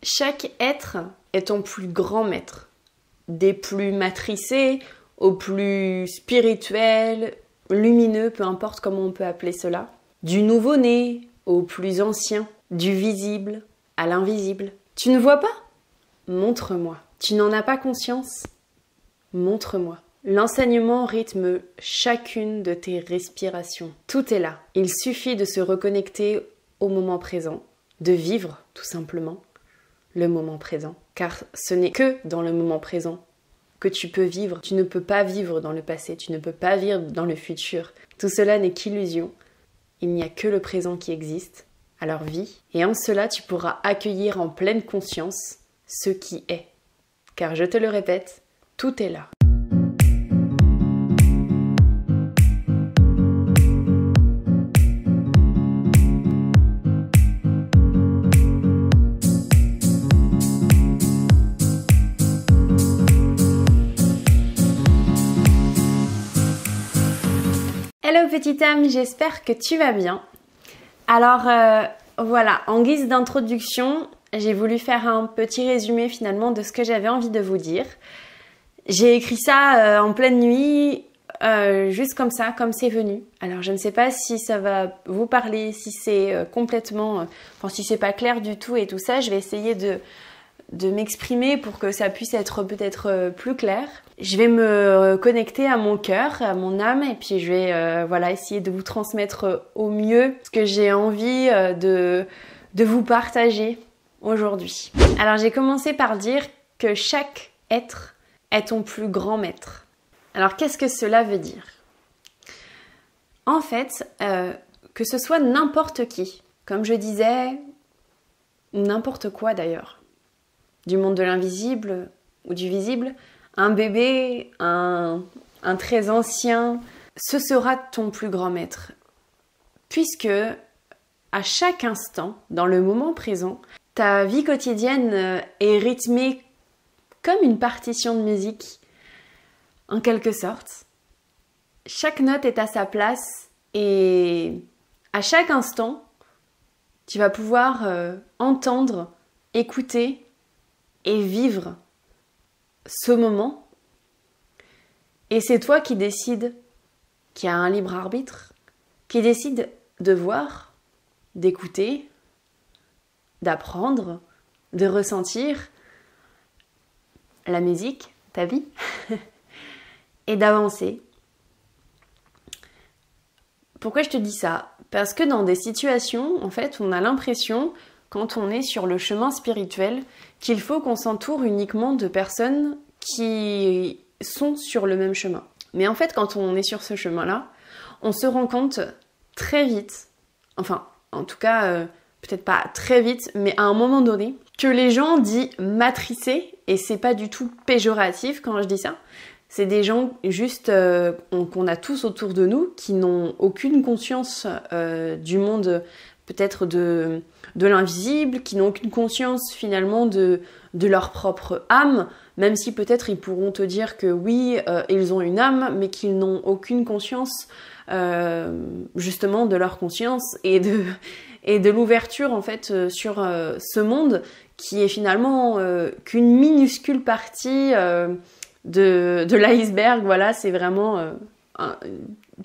Chaque être est ton plus grand maître. Des plus matricés au plus spirituel, lumineux, peu importe comment on peut appeler cela. Du nouveau-né au plus ancien, du visible à l'invisible. Tu ne vois pas? Montre-moi. Tu n'en as pas conscience? Montre-moi. L'enseignement rythme chacune de tes respirations. Tout est là. Il suffit de se reconnecter au moment présent, de vivre tout simplement le moment présent. Car ce n'est que dans le moment présent que tu peux vivre. Tu ne peux pas vivre dans le passé, tu ne peux pas vivre dans le futur. Tout cela n'est qu'illusion. Il n'y a que le présent qui existe. Alors vis, et en cela tu pourras accueillir en pleine conscience ce qui est. Car je te le répète, tout est là. Hello petite âme, j'espère que tu vas bien. Alors voilà, en guise d'introduction, j'ai voulu faire un petit résumé finalement de ce que j'avais envie de vous dire. J'ai écrit ça en pleine nuit, juste comme ça, comme c'est venu. Alors je ne sais pas si ça va vous parler, si c'est complètement, enfin si c'est pas clair du tout et tout ça, je vais essayer de m'exprimer pour que ça puisse être peut-être plus clair. Je vais me connecter à mon cœur, à mon âme, et puis je vais voilà, essayer de vous transmettre au mieux ce que j'ai envie de vous partager aujourd'hui. Alors j'ai commencé par dire que chaque être est ton plus grand maître. Alors qu'est-ce que cela veut dire? En fait, que ce soit n'importe qui, comme je disais, n'importe quoi d'ailleurs, du monde de l'invisible ou du visible, un bébé, un très ancien, ce sera ton plus grand maître. Puisque à chaque instant, dans le moment présent, ta vie quotidienne est rythmée comme une partition de musique, en quelque sorte. Chaque note est à sa place et à chaque instant, tu vas pouvoir entendre, écouter et vivre ce moment. Et c'est toi qui décides, qui a un libre arbitre, qui décide de voir, d'écouter, d'apprendre, de ressentir la musique, ta vie, et d'avancer. Pourquoi je te dis ça? Parce que dans des situations, en fait, on a l'impression, quand on est sur le chemin spirituel, qu'il faut qu'on s'entoure uniquement de personnes qui sont sur le même chemin. Mais en fait, quand on est sur ce chemin-là, on se rend compte très vite, enfin, en tout cas, peut-être pas très vite, mais à un moment donné, que les gens dits matricés, et c'est pas du tout péjoratif quand je dis ça, c'est des gens juste qu'on a tous autour de nous, qui n'ont aucune conscience du monde, peut-être de l'invisible, qui n'ont aucune conscience finalement de leur propre âme, même si peut-être ils pourront te dire que oui, ils ont une âme, mais qu'ils n'ont aucune conscience justement de leur conscience et de l'ouverture en fait sur ce monde qui est finalement qu'une minuscule partie de l'iceberg. Voilà, c'est vraiment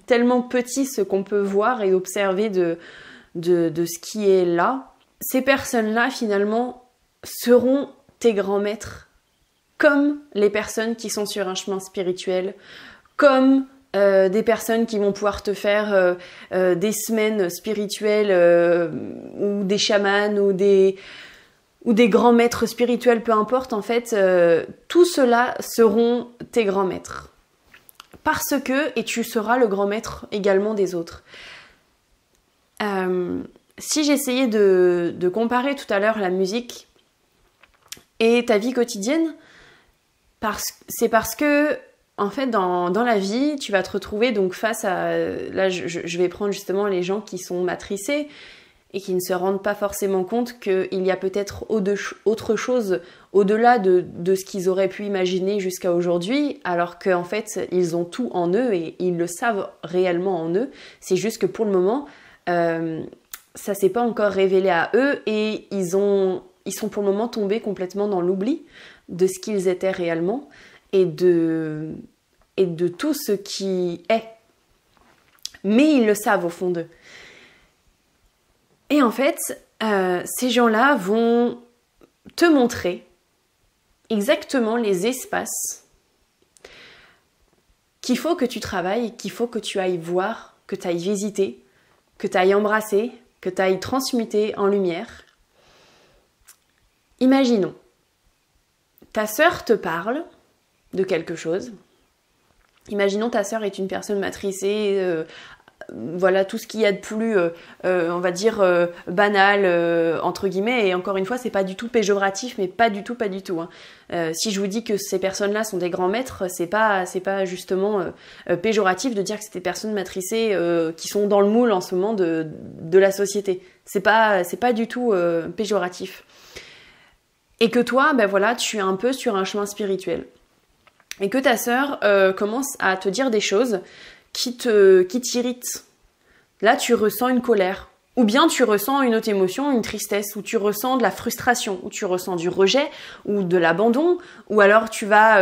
tellement petit ce qu'on peut voir et observer de ce qui est là. Ces personnes-là, finalement, seront tes grands maîtres, comme les personnes qui sont sur un chemin spirituel, comme des personnes qui vont pouvoir te faire des semaines spirituelles ou des chamans ou des grands maîtres spirituels, peu importe, en fait, tout cela seront tes grands maîtres. Parce que, et tu seras le grand maître également des autres. Si j'essayais de comparer tout à l'heure la musique et ta vie quotidienne, c'est parce que, en fait, dans la vie, tu vas te retrouver donc face à... Là, je vais prendre justement les gens qui sont matricés et qui ne se rendent pas forcément compte qu'il y a peut-être autre chose au-delà de ce qu'ils auraient pu imaginer jusqu'à aujourd'hui, alors qu'en fait, ils ont tout en eux et ils le savent réellement en eux. C'est juste que pour le moment... ça s'est pas encore révélé à eux et ils ont ils sont pour le moment tombés complètement dans l'oubli de ce qu'ils étaient réellement et de tout ce qui est. Mais ils le savent au fond d'eux. Et en fait, ces gens-là vont te montrer exactement les espaces qu'il faut que tu travailles, qu'il faut que tu ailles voir, que tu ailles visiter, que tu ailles embrasser, que tu ailles transmuter en lumière. Imaginons, ta sœur te parle de quelque chose. Imaginons ta sœur est une personne matricée, voilà tout ce qu'il y a de plus, on va dire, banal, entre guillemets, et encore une fois, c'est pas du tout péjoratif, mais pas du tout, hein. Si je vous dis que ces personnes-là sont des grands maîtres, c'est pas justement péjoratif de dire que c'est des personnes matricées qui sont dans le moule en ce moment de la société. C'est pas du tout péjoratif. Et que toi, ben voilà, tu es un peu sur un chemin spirituel. Et que ta sœur commence à te dire des choses qui t'irritent. Là, tu ressens une colère. Ou bien tu ressens une autre émotion, une tristesse, ou tu ressens de la frustration, ou tu ressens du rejet, ou de l'abandon, ou alors tu vas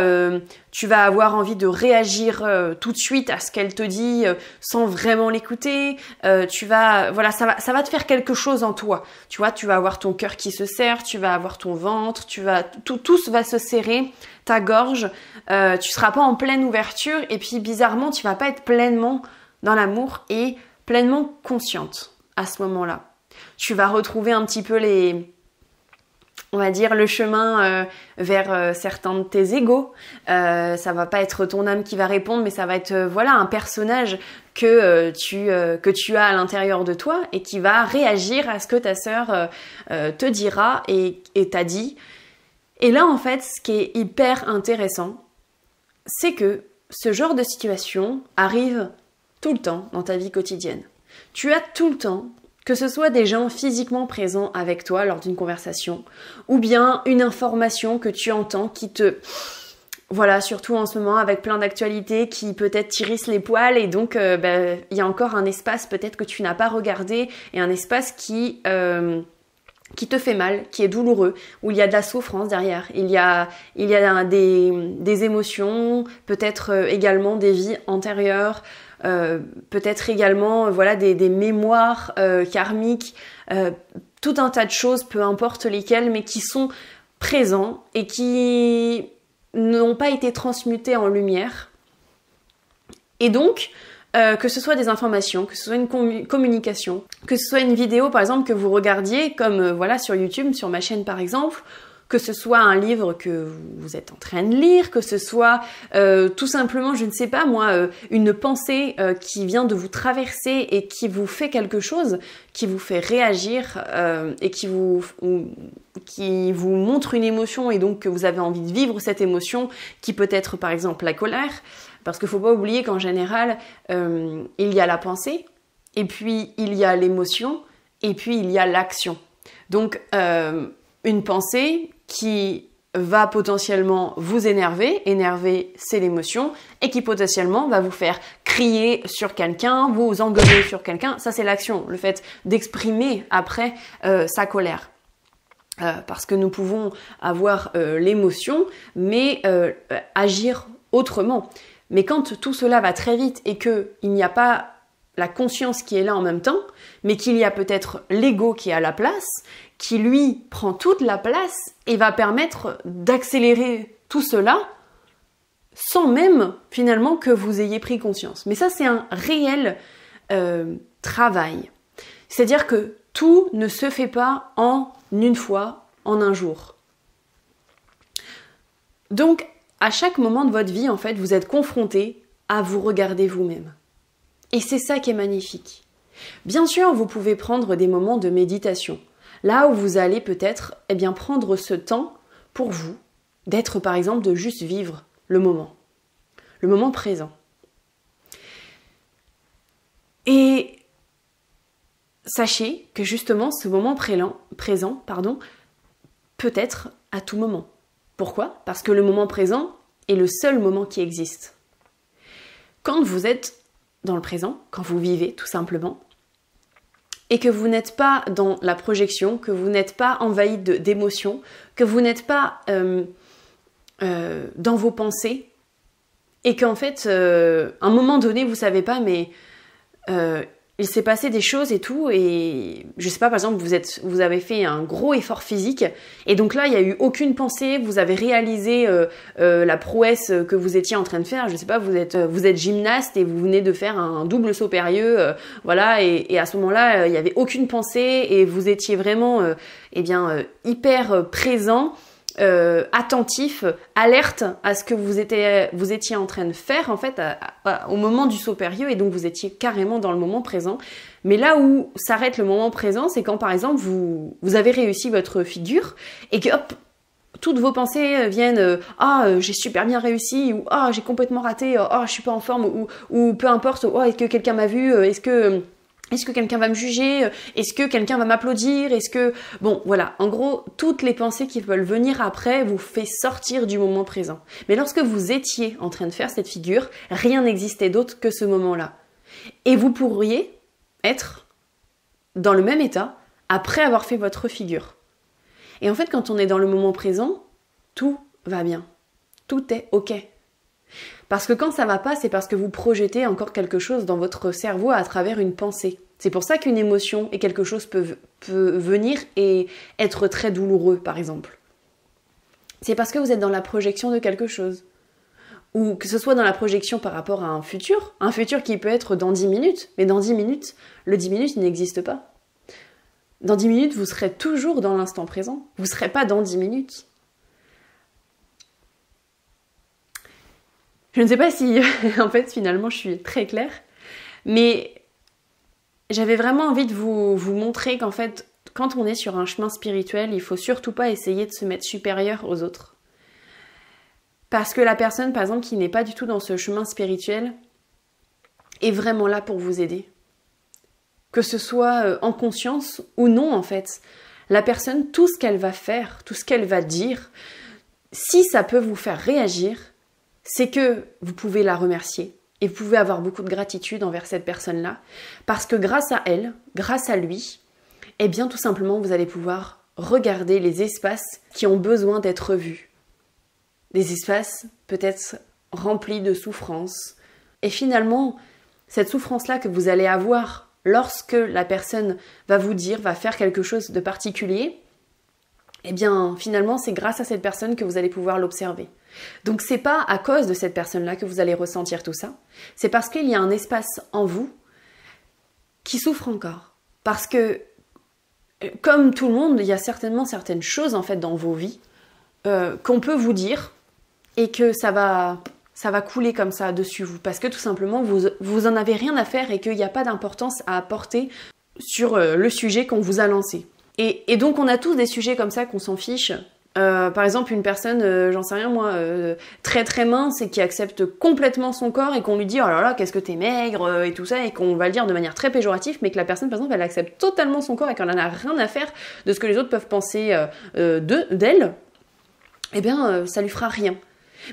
avoir envie de réagir tout de suite à ce qu'elle te dit sans vraiment l'écouter. Voilà, ça va te faire quelque chose en toi. Tu vois, tu vas avoir ton cœur qui se serre, tu vas avoir ton ventre, tout va se serrer, ta gorge. Tu seras pas en pleine ouverture, et puis bizarrement, tu vas pas être pleinement dans l'amour et pleinement consciente. À ce moment-là, tu vas retrouver un petit peu on va dire le chemin vers certains de tes égos. Ça va pas être ton âme qui va répondre, mais ça va être voilà un personnage que tu as à l'intérieur de toi et qui va réagir à ce que ta sœur te dira et t'a dit. Et là, en fait, ce qui est hyper intéressant, c'est que ce genre de situation arrive tout le temps dans ta vie quotidienne. Tu as tout le temps, que ce soit des gens physiquement présents avec toi lors d'une conversation, ou bien une information que tu entends qui te... Voilà, surtout en ce moment avec plein d'actualités qui peut-être t'irrissent les poils et donc il y a encore un espace peut-être que tu n'as pas regardé et un espace qui te fait mal, qui est douloureux, où il y a de la souffrance derrière. Il y a des émotions, peut-être également des vies antérieures, peut-être également voilà des mémoires karmiques, tout un tas de choses, peu importe lesquelles, mais qui sont présents et qui n'ont pas été transmutées en lumière. Et donc, que ce soit des informations, que ce soit une communication, que ce soit une vidéo par exemple que vous regardiez comme voilà sur YouTube, sur ma chaîne par exemple, que ce soit un livre que vous êtes en train de lire, que ce soit tout simplement, je ne sais pas moi, une pensée qui vient de vous traverser et qui vous fait quelque chose, qui vous fait réagir et qui vous montre une émotion et donc que vous avez envie de vivre cette émotion qui peut être par exemple la colère, parce qu'il ne faut pas oublier qu'en général, il y a la pensée, et puis il y a l'émotion, et puis il y a l'action. Donc une pensée qui va potentiellement vous énerver c'est l'émotion, et qui potentiellement va vous faire crier sur quelqu'un, vous engueuler sur quelqu'un, ça c'est l'action, le fait d'exprimer après sa colère. Parce que nous pouvons avoir l'émotion, mais agir autrement. Mais quand tout cela va très vite et qu'il n'y a pas la conscience qui est là en même temps, mais qu'il y a peut-être l'ego qui est à la place, qui lui prend toute la place et va permettre d'accélérer tout cela sans même finalement que vous ayez pris conscience. Mais ça, c'est un réel travail. C'est-à-dire que tout ne se fait pas en une fois, en un jour. Donc, à chaque moment de votre vie, en fait, vous êtes confronté à vous regarder vous-même. Et c'est ça qui est magnifique. Bien sûr, vous pouvez prendre des moments de méditation. Là où vous allez peut-être prendre ce temps pour vous, d'être par exemple, de juste vivre le moment présent. Et sachez que justement, ce moment présent peut être à tout moment. Pourquoi ? Parce que le moment présent est le seul moment qui existe. Quand vous êtes dans le présent, quand vous vivez tout simplement, et que vous n'êtes pas dans la projection, que vous n'êtes pas envahi d'émotions, que vous n'êtes pas dans vos pensées, et qu'en fait, à un moment donné, vous savez pas, mais il s'est passé des choses et tout, et je sais pas, par exemple, vous avez fait un gros effort physique, et donc là, il y a eu aucune pensée, vous avez réalisé la prouesse que vous étiez en train de faire, je sais pas, vous êtes gymnaste et vous venez de faire un double saut périlleux, voilà, et à ce moment-là, il y avait aucune pensée, et vous étiez vraiment, hyper présent, attentif, alerte à ce que vous étiez en train de faire en fait au moment du saut périlleux, et donc vous étiez carrément dans le moment présent. Mais là où s'arrête le moment présent, c'est quand par exemple vous avez réussi votre figure et que hop, toutes vos pensées viennent j'ai super bien réussi, ou j'ai complètement raté, je suis pas en forme, ou peu importe, est-ce que quelqu'un m'a vu, est-ce que quelqu'un va me juger? Est-ce que quelqu'un va m'applaudir? Est-ce que... Bon, voilà. En gros, toutes les pensées qui veulent venir après vous fait sortir du moment présent. Mais lorsque vous étiez en train de faire cette figure, rien n'existait d'autre que ce moment-là. Et vous pourriez être dans le même état après avoir fait votre figure. Et en fait, quand on est dans le moment présent, tout va bien. Tout est OK. Parce que quand ça va pas, c'est parce que vous projetez encore quelque chose dans votre cerveau à travers une pensée. C'est pour ça qu'une émotion et quelque chose peut venir et être très douloureux, par exemple. C'est parce que vous êtes dans la projection de quelque chose. Ou que ce soit dans la projection par rapport à un futur qui peut être dans 10 minutes, mais dans 10 minutes, le 10 minutes il n'existe pas. Dans 10 minutes, vous serez toujours dans l'instant présent. Vous ne serez pas dans 10 minutes. Je ne sais pas si, en fait, finalement, je suis très claire, mais j'avais vraiment envie de vous montrer qu'en fait, quand on est sur un chemin spirituel, il faut surtout pas essayer de se mettre supérieur aux autres. Parce que la personne, par exemple, qui n'est pas du tout dans ce chemin spirituel, est vraiment là pour vous aider. Que ce soit en conscience ou non, en fait. La personne, tout ce qu'elle va faire, tout ce qu'elle va dire, si ça peut vous faire réagir, c'est que vous pouvez la remercier et vous pouvez avoir beaucoup de gratitude envers cette personne-là, parce que grâce à elle, grâce à lui, eh bien tout simplement vous allez pouvoir regarder les espaces qui ont besoin d'être vus. Des espaces peut-être remplis de souffrance. Et finalement, cette souffrance-là que vous allez avoir lorsque la personne va vous dire, va faire quelque chose de particulier, eh bien finalement c'est grâce à cette personne que vous allez pouvoir l'observer. Donc c'est pas à cause de cette personne-là que vous allez ressentir tout ça, c'est parce qu'il y a un espace en vous qui souffre encore. Parce que, comme tout le monde, il y a certainement certaines choses en fait dans vos vies qu'on peut vous dire et que ça va couler comme ça dessus vous, parce que tout simplement vous en avez rien à faire et qu'il n'y a pas d'importance à apporter sur le sujet qu'on vous a lancé. Et donc on a tous des sujets comme ça qu'on s'en fiche. Par exemple, une personne, j'en sais rien moi, très très mince et qui accepte complètement son corps et qu'on lui dit oh là là qu'est-ce que t'es maigre et tout ça, et qu'on va le dire de manière très péjorative, mais que la personne par exemple elle accepte totalement son corps et qu'elle en a rien à faire de ce que les autres peuvent penser d'elle, eh bien ça lui fera rien.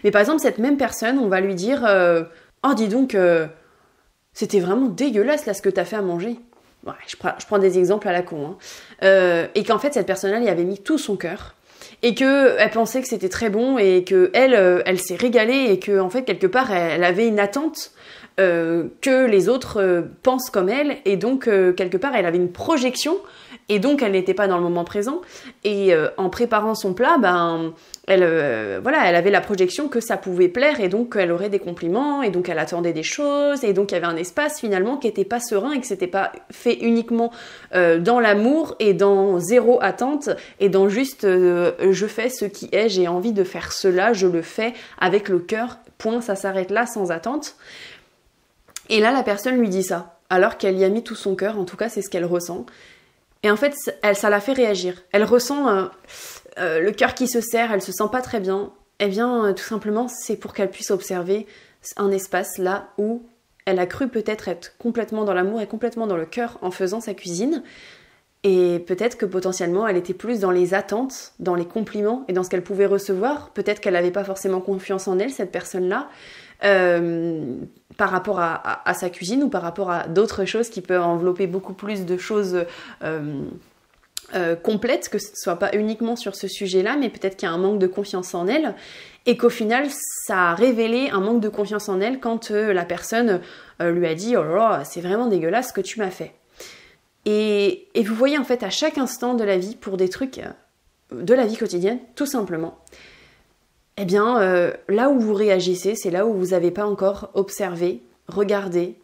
Mais par exemple cette même personne, on va lui dire oh dis donc c'était vraiment dégueulasse là ce que t'as fait à manger. Ouais, je prends des exemples à la con, et qu'en fait cette personne-là y avait mis tout son cœur. Et qu'elle pensait que c'était très bon et qu'elle s'est régalée et que en fait quelque part elle avait une attente que les autres pensent comme elle, et donc quelque part elle avait une projection et donc elle n'était pas dans le moment présent, et en préparant son plat elle avait la projection que ça pouvait plaire et donc elle aurait des compliments et donc elle attendait des choses, et donc il y avait un espace finalement qui était pas serein et que c'était pas fait uniquement dans l'amour et dans zéro attente et dans juste je fais ce qui est, j'ai envie de faire cela, je le fais avec le cœur, point, ça s'arrête là sans attente. Et là la personne lui dit ça alors qu'elle y a mis tout son cœur, en tout cas c'est ce qu'elle ressent. Et en fait, ça la fait réagir. Elle ressent le cœur qui se serre, elle se sent pas très bien. Eh bien, tout simplement, c'est pour qu'elle puisse observer un espace là où elle a cru peut-être être complètement dans l'amour et complètement dans le cœur en faisant sa cuisine. Et peut-être que potentiellement elle était plus dans les attentes, dans les compliments et dans ce qu'elle pouvait recevoir. Peut-être qu'elle n'avait pas forcément confiance en elle, cette personne-là, par rapport à sa cuisine ou par rapport à d'autres choses qui peuvent envelopper beaucoup plus de choses complètes, que ce soit pas uniquement sur ce sujet-là, mais peut-être qu'il y a un manque de confiance en elle et qu'au final ça a révélé un manque de confiance en elle quand la personne lui a dit « Oh là là, c'est vraiment dégueulasse ce que tu m'as fait ». Et vous voyez en fait à chaque instant de la vie, pour des trucs de la vie quotidienne, tout simplement, eh bien là où vous réagissez, c'est là où vous n'avez pas encore observé, regardé,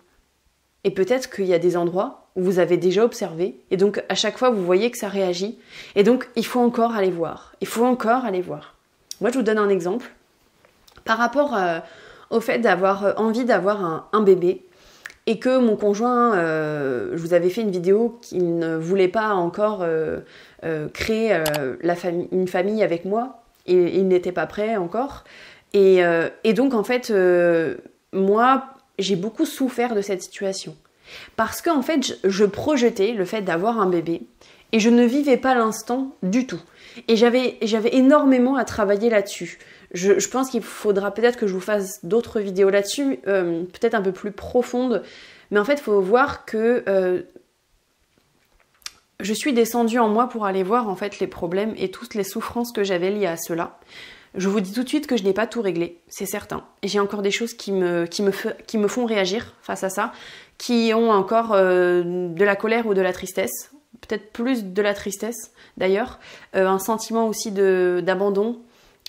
et peut-être qu'il y a des endroits où vous avez déjà observé, et donc à chaque fois vous voyez que ça réagit, et donc il faut encore aller voir, il faut encore aller voir. Moi je vous donne un exemple, par rapport au fait d'avoir envie d'avoir un bébé, et que mon conjoint, je vous avais fait une vidéo qu'il ne voulait pas encore créer une famille avec moi, et il n'était pas prêt encore. Et donc en fait, moi, j'ai beaucoup souffert de cette situation. Parce qu'en fait, je projetais le fait d'avoir un bébé, et je ne vivais pas l'instant du tout. Et j'avais énormément à travailler là-dessus. Je pense qu'il faudra peut-être que je vous fasse d'autres vidéos là-dessus, peut-être un peu plus profondes. Mais en fait, il faut voir que je suis descendue en moi pour aller voir en fait les problèmes et toutes les souffrances que j'avais liées à cela. Je vous dis tout de suite que je n'ai pas tout réglé, c'est certain. Et j'ai encore des choses qui me font réagir face à ça, qui ont encore de la colère ou de la tristesse. Peut-être plus de la tristesse d'ailleurs. Un sentiment aussi d'abandon.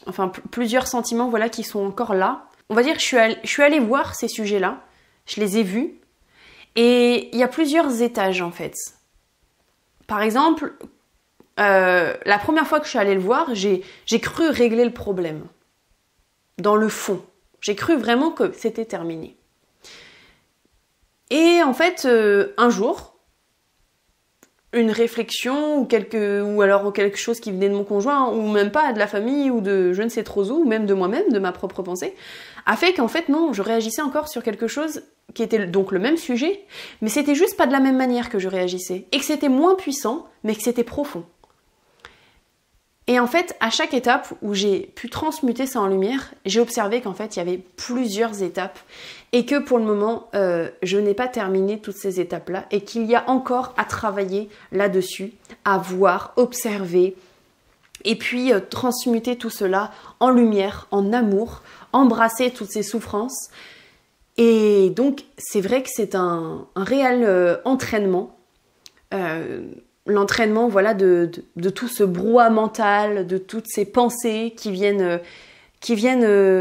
Enfin, plusieurs sentiments voilà, qui sont encore là. On va dire que je suis allée voir ces sujets-là, je les ai vus, et il y a plusieurs étages en fait. Par exemple, la première fois que je suis allée le voir, j'ai cru régler le problème. Dans le fond. J'ai cru vraiment que c'était terminé. Et en fait, un jour, une réflexion ou alors quelque chose qui venait de mon conjoint ou même pas de la famille ou de je ne sais trop où, ou même de moi-même, de ma propre pensée, a fait qu'en fait non, je réagissais encore sur quelque chose qui était donc le même sujet, mais c'était juste pas de la même manière que je réagissais et que c'était moins puissant, mais que c'était profond. Et en fait, à chaque étape où j'ai pu transmuter ça en lumière, j'ai observé qu'en fait, il y avait plusieurs étapes et que pour le moment, je n'ai pas terminé toutes ces étapes-là et qu'il y a encore à travailler là-dessus, à voir, observer et puis transmuter tout cela en lumière, en amour, embrasser toutes ces souffrances. Et donc, c'est vrai que c'est un réel entraînement. L'entraînement voilà, de tout ce brouhaha mental, de toutes ces pensées qui viennent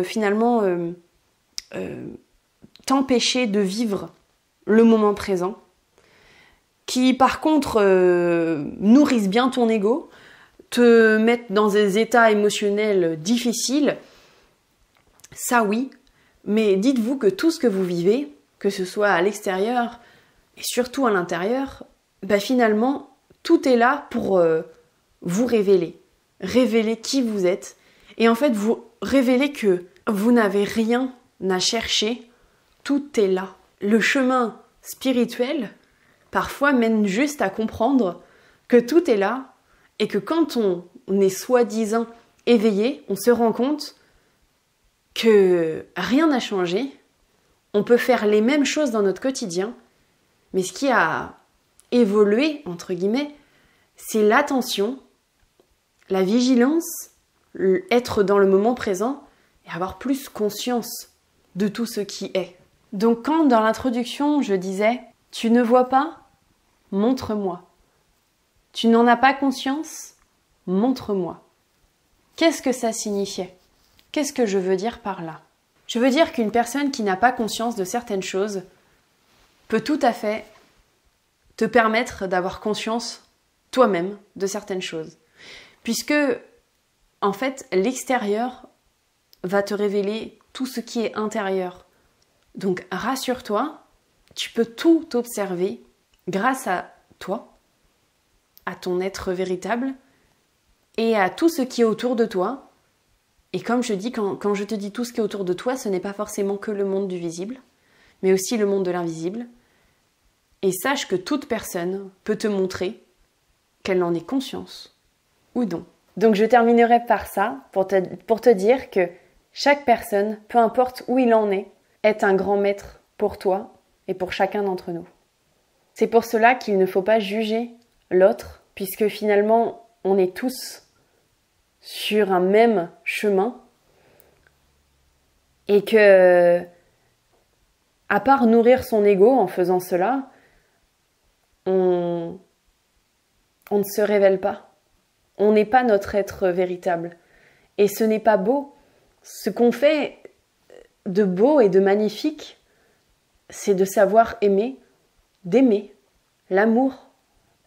finalement t'empêcher de vivre le moment présent, qui par contre nourrissent bien ton ego, te mettent dans des états émotionnels difficiles, ça oui, mais dites-vous que tout ce que vous vivez, que ce soit à l'extérieur et surtout à l'intérieur, bah finalement, tout est là pour vous révéler qui vous êtes et en fait vous révéler que vous n'avez rien à chercher, tout est là. Le chemin spirituel parfois mène juste à comprendre que tout est là et que quand on est soi-disant éveillé, on se rend compte que rien n'a changé, on peut faire les mêmes choses dans notre quotidien, mais ce qui a évolué, entre guillemets, c'est l'attention, la vigilance, être dans le moment présent et avoir plus conscience de tout ce qui est. Donc quand dans l'introduction je disais « Tu ne vois pas ? Montre-moi. Tu n'en as pas conscience ? Montre-moi. » Qu'est-ce que ça signifiait ? Qu'est-ce que je veux dire par là ? Je veux dire qu'une personne qui n'a pas conscience de certaines choses peut tout à fait te permettre d'avoir conscience toi-même de certaines choses. Puisque, en fait, l'extérieur va te révéler tout ce qui est intérieur. Donc, rassure-toi, tu peux tout observer grâce à toi, à ton être véritable et à tout ce qui est autour de toi. Et comme je dis, quand je te dis tout ce qui est autour de toi, ce n'est pas forcément que le monde du visible, mais aussi le monde de l'invisible. Et sache que toute personne peut te montrer qu'elle en ait conscience ou non. Donc je terminerai par ça, pour te dire que chaque personne, peu importe où il en est un grand maître pour toi et pour chacun d'entre nous. C'est pour cela qu'il ne faut pas juger l'autre, puisque finalement on est tous sur un même chemin et que, à part nourrir son ego en faisant cela, on ne se révèle pas. On n'est pas notre être véritable. Et ce n'est pas beau. Ce qu'on fait de beau et de magnifique, c'est de savoir aimer, d'aimer. L'amour.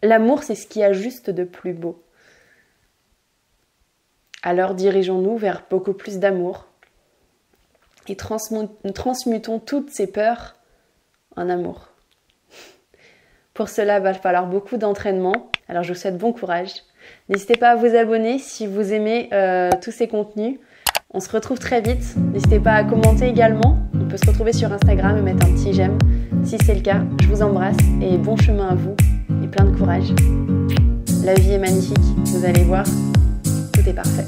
L'amour, c'est ce qu'il y a juste de plus beau. Alors dirigeons-nous vers beaucoup plus d'amour et transmutons toutes ces peurs en amour. Pour cela, il va falloir beaucoup d'entraînement. Alors je vous souhaite bon courage. N'hésitez pas à vous abonner si vous aimez tous ces contenus. On se retrouve très vite. N'hésitez pas à commenter également. On peut se retrouver sur Instagram et mettre un petit j'aime. Si c'est le cas, je vous embrasse et bon chemin à vous et plein de courage. La vie est magnifique, vous allez voir, tout est parfait.